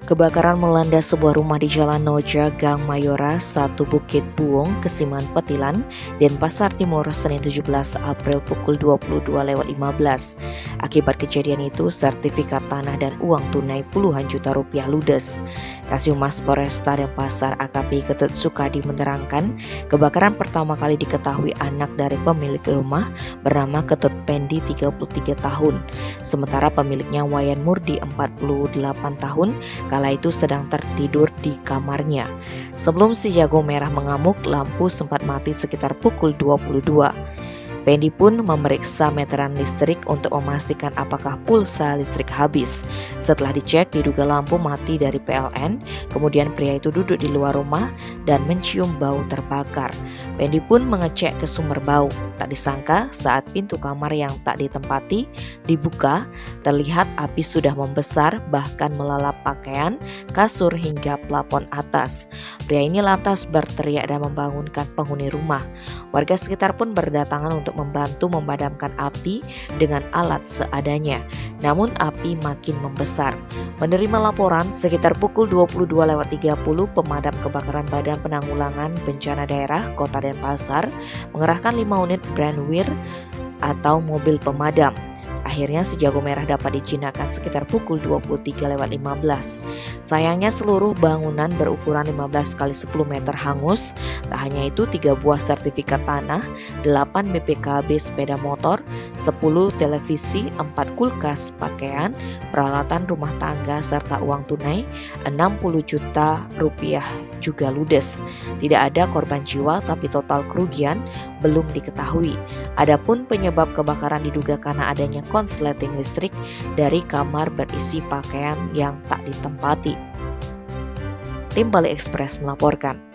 Kebakaran melanda sebuah rumah di Jalan Noja, Gang Mayora, 1 Bukit Buung, Kesiman Petilan, Denpasar Timur, Senin 17 April pukul 22.15. Akibat kejadian itu, sertifikat tanah dan uang tunai puluhan juta rupiah ludes. Kasihumas Polresta Denpasar AKP Ketut Sukadi menerangkan, kebakaran pertama kali diketahui anak dari pemilik rumah bernama Ketut Pendi 33 tahun. Sementara pemiliknya Wayan Murdi 48 tahun, kala itu sedang tertidur di kamarnya. Sebelum si jago merah mengamuk, lampu sempat mati sekitar pukul 22. Pendi pun memeriksa meteran listrik untuk memastikan apakah pulsa listrik habis. Setelah dicek, diduga lampu mati dari PLN. Kemudian pria itu duduk di luar rumah dan mencium bau terbakar. Pendi pun mengecek ke sumber bau. Tak disangka saat pintu kamar yang tak ditempati dibuka, terlihat api sudah membesar bahkan melalap pakaian, kasur hingga plafon atas. Pria ini lantas berteriak dan membangunkan penghuni rumah. Warga sekitar pun berdatangan untuk membantu memadamkan api dengan alat seadanya. Namun api makin membesar. Menerima laporan sekitar pukul 22.30, pemadam kebakaran Badan Penanggulangan Bencana Daerah Kota Denpasar mengerahkan 5 unit Brandweer atau mobil pemadam. Akhirnya si jago merah dapat dijinakkan sekitar pukul 23.15. Sayangnya seluruh bangunan berukuran 15 x 10 meter hangus. Tak hanya itu, 3 buah sertifikat tanah, 8 BPKB sepeda motor, 10 televisi, 4 kulkas pakaian, peralatan rumah tangga serta uang tunai 60 juta rupiah juga ludes. Tidak ada korban jiwa, tapi total kerugian belum diketahui. Adapun penyebab kebakaran diduga karena adanya konsleting listrik dari kamar berisi pakaian yang tak ditempati. Tim Bali Express melaporkan.